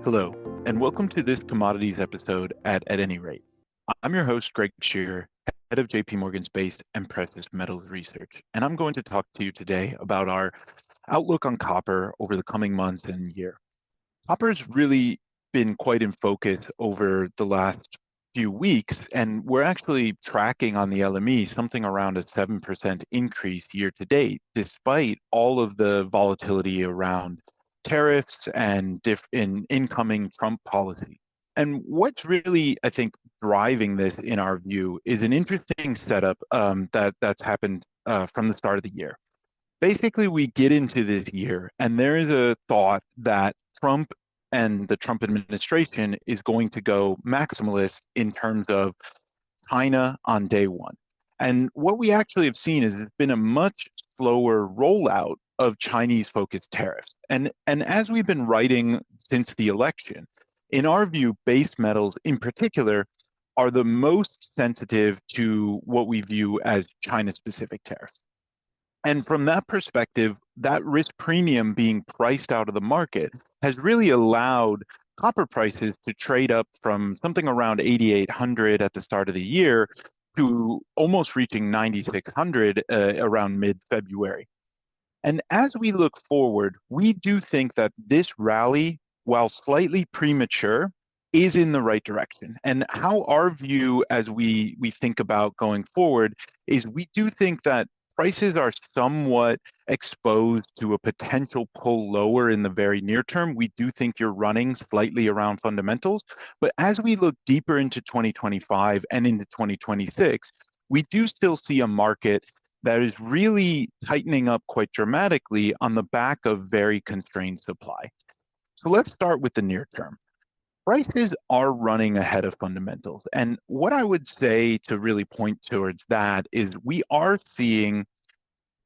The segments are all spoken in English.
Hello, and welcome to this commodities episode at Any Rate. I'm your host, Greg Shearer, head of JP Morgan's Base and Precious Metals Research, and I'm going to talk to you today about our outlook on copper over the coming months and year. Copper's really been quite in focus over the last few weeks, and we're actually tracking on the LME something around a 7% increase year to date, despite all of the volatility around tariffs and in incoming Trump policy. And what's really, I think, driving this in our view is an interesting setup that's happened from the start of the year. Basically, we get into this year, and there is a thought that Trump and the Trump administration is going to go maximalist in terms of China on day one. And what we actually have seen is it's been a much slower rollout of Chinese-focused tariffs. And as we've been writing since the election, in our view, base metals in particular are the most sensitive to what we view as China-specific tariffs. And from that perspective, that risk premium being priced out of the market has really allowed copper prices to trade up from something around 8,800 at the start of the year to almost reaching 9,600 around mid-February. And as we look forward, we do think that this rally, while slightly premature, is in the right direction. And how our view as we think about going forward is we do think that prices are somewhat exposed to a potential pull lower in the very near term. We do think you're running slightly around fundamentals. But as we look deeper into 2025 and into 2026, we do still see a market that is really tightening up quite dramatically on the back of very constrained supply. So let's start with the near term. Prices are running ahead of fundamentals. And what I would say to really point towards that is we are seeing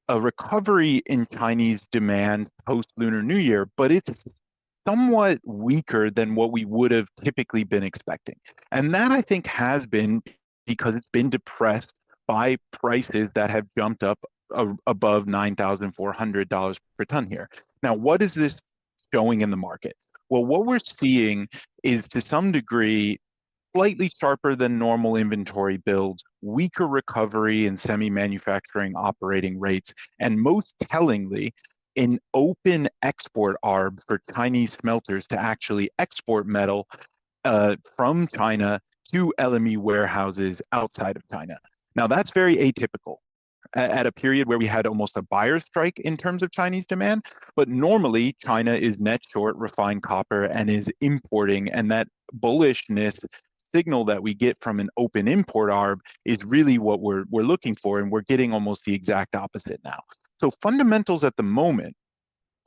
a recovery in Chinese demand post-Lunar New Year, but it's somewhat weaker than what we would have typically been expecting. And that, I think, has been because it's been depressed by prices that have jumped up above $9,400 per ton here. Now, what is this showing in the market? Well, what we're seeing is to some degree slightly sharper than normal inventory builds, weaker recovery in semi-manufacturing operating rates, and most tellingly, an open export arb for Chinese smelters to actually export metal from China to LME warehouses outside of China. Now, that's very atypical at a period where we had almost a buyer's strike in terms of Chinese demand. But normally, China is net short refined copper and is importing, and that bullishness signal that we get from an open import arb is really what we're looking for, and we're getting almost the exact opposite now. So fundamentals at the moment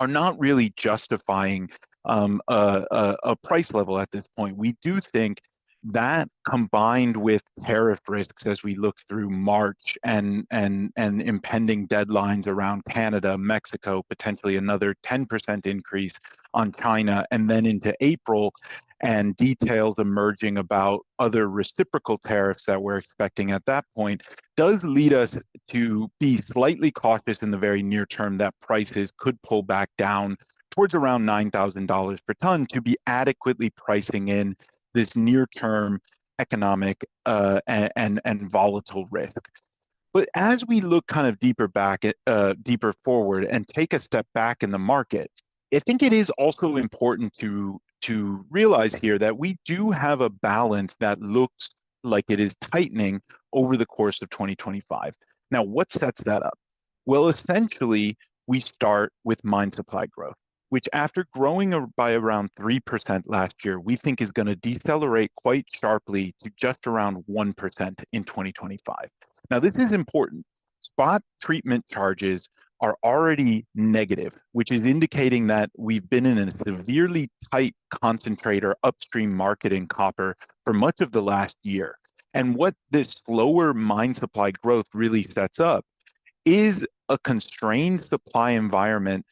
are not really justifying a price level at this point. We do think that combined with tariff risks as we look through March and impending deadlines around Canada, Mexico, potentially another 10% increase on China, and then into April, and details emerging about other reciprocal tariffs that we're expecting at that point, does lead us to be slightly cautious in the very near term that prices could pull back down towards around $9,000 per ton to be adequately pricing in this near-term economic and volatile risk. But as we look kind of deeper forward and take a step back in the market, I think it is also important to realize here that we do have a balance that looks like it is tightening over the course of 2025. Now, what sets that up? Well, essentially, we start with mine supply growth, which after growing by around 3% last year, we think is going to decelerate quite sharply to just around 1% in 2025. Now, this is important. Spot treatment charges are already negative, which is indicating that we've been in a severely tight concentrator upstream market in copper for much of the last year. And what this slower mine supply growth really sets up is a constrained supply environment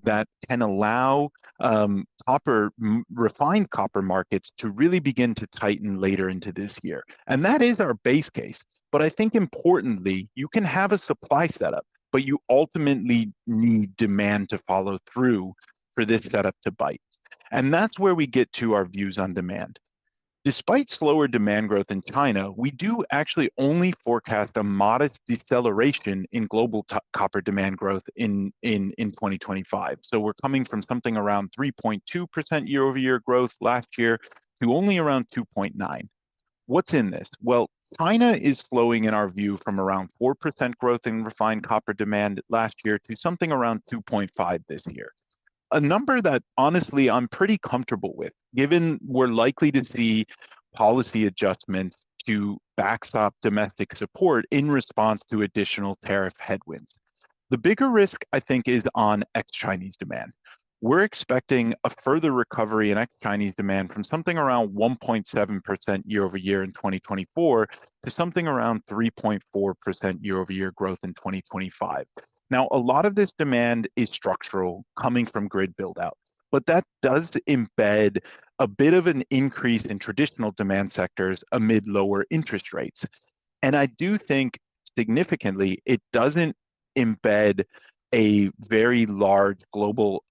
that can allow refined copper markets to really begin to tighten later into this year. And that is our base case. But I think importantly, you can have a supply setup, but you ultimately need demand to follow through for this setup to bite. And that's where we get to our views on demand. Despite slower demand growth in China, we do actually only forecast a modest deceleration in global copper demand growth in 2025. So we're coming from something around 3.2% year over year growth last year to only around 2.9. What's in this? Well, China is slowing in our view from around 4% growth in refined copper demand last year to something around 2.5 this year. A number that honestly I'm pretty comfortable with, given we're likely to see policy adjustments to backstop domestic support in response to additional tariff headwinds. The bigger risk, I think, is on ex-Chinese demand. We're expecting a further recovery in ex-Chinese demand from something around 1.7% year over year in 2024 to something around 3.4% year over year growth in 2025. Now, a lot of this demand is structural, coming from grid build-out, but that does embed a bit of an increase in traditional demand sectors amid lower interest rates. And I do think significantly, it doesn't embed a very large global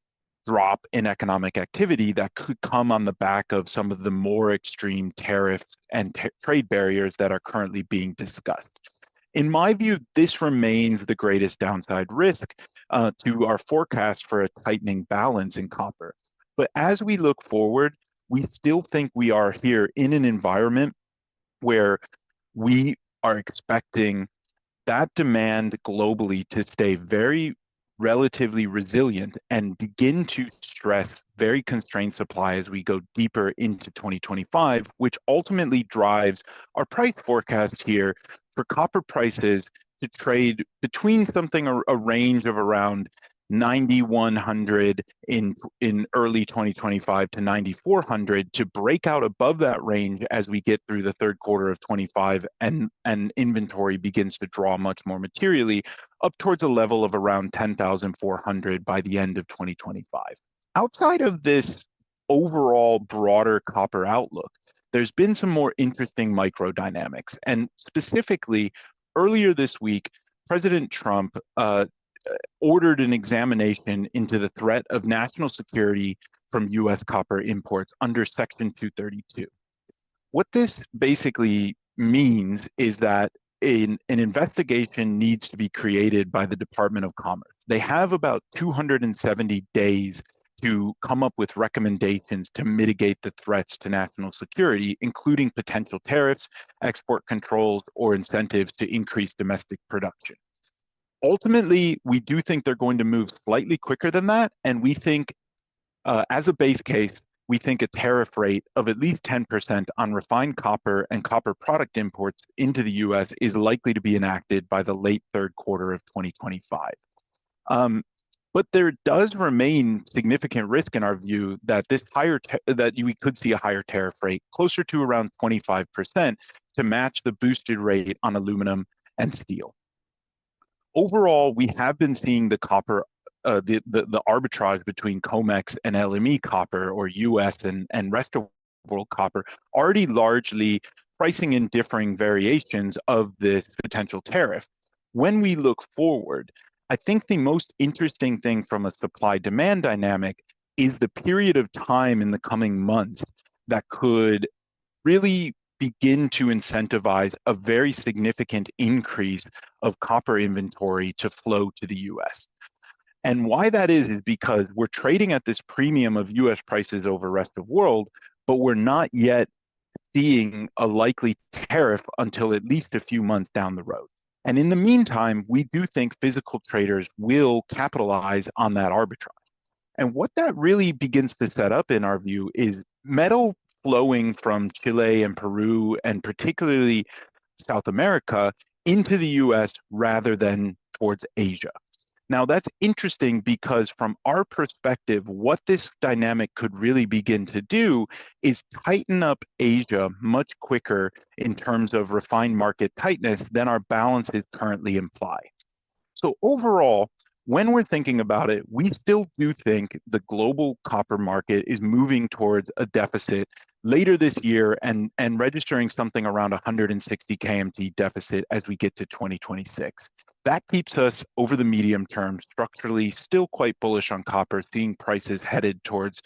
drop in economic activity that could come on the back of some of the more extreme tariffs and trade barriers that are currently being discussed. In my view, this remains the greatest downside risk to our forecast for a tightening balance in copper. But as we look forward, we still think we are here in an environment where we are expecting that demand globally to stay very relatively resilient and begin to stress very constrained supply as we go deeper into 2025, which ultimately drives our price forecast here for copper prices to trade between something a range of around 9,100 in early 2025 to 9,400 to break out above that range as we get through the third quarter of 25 and inventory begins to draw much more materially up towards a level of around 10,400 by the end of 2025. Outside of this overall broader copper outlook, there's been some more interesting micro dynamics. And specifically, earlier this week, President Trump ordered an examination into the threat of national security from U.S. copper imports under Section 232. What this basically means is that an investigation needs to be created by the Department of Commerce. They have about 270 days to come up with recommendations to mitigate the threats to national security, including potential tariffs, export controls, or incentives to increase domestic production. Ultimately, we do think they're going to move slightly quicker than that, and we think, as a base case, we think a tariff rate of at least 10% on refined copper and copper product imports into the U.S. is likely to be enacted by the late third quarter of 2025. But there does remain significant risk in our view that that we could see a higher tariff rate, closer to around 25%, to match the boosted rate on aluminum and steel. Overall, we have been seeing the copper, the arbitrage between COMEX and LME copper, or US and rest of world copper, already largely pricing in differing variations of this potential tariff. When we look forward, I think the most interesting thing from a supply-demand dynamic is the period of time in the coming months that could really begin to incentivize a very significant increase of copper inventory to flow to the US. And why that is because we're trading at this premium of US prices over rest of world, but we're not yet seeing a likely tariff until at least a few months down the road. And in the meantime, we do think physical traders will capitalize on that arbitrage. And what that really begins to set up, in our view, is metal flowing from Chile and Peru, and particularly South America, into the US rather than towards Asia. Now, that's interesting because from our perspective, what this dynamic could really begin to do is tighten up Asia much quicker in terms of refined market tightness than our balances currently imply. So overall, when we're thinking about it, we still do think the global copper market is moving towards a deficit later this year and registering something around 160 KMT deficit as we get to 2026. That keeps us over the medium term structurally still quite bullish on copper, seeing prices headed towards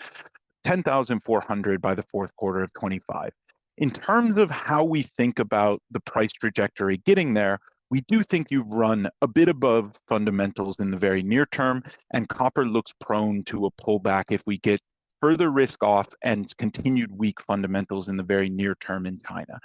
10,400 by the fourth quarter of 25. In terms of how we think about the price trajectory getting there, we do think you've run a bit above fundamentals in the very near term, and copper looks prone to a pullback if we get further risk off and continued weak fundamentals in the very near term in China.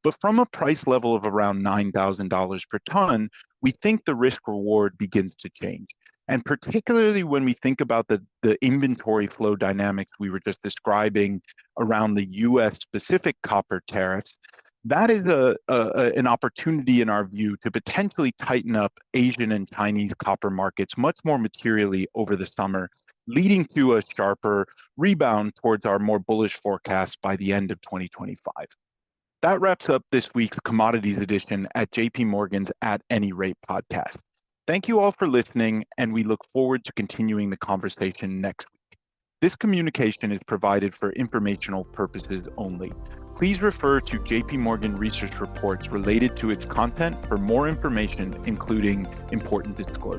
But from a price level of around $9,000 per ton, we think the risk reward begins to change. And particularly when we think about the inventory flow dynamics we were just describing around the US specific copper tariffs, that is an opportunity in our view to potentially tighten up Asian and Chinese copper markets much more materially over the summer, leading to a sharper rebound towards our more bullish forecast by the end of 2025. That wraps up this week's Commodities edition at JP Morgan's At Any Rate podcast. Thank you all for listening, and we look forward to continuing the conversation next week. This communication is provided for informational purposes only. Please refer to JP Morgan research reports related to its content for more information, including important disclosures.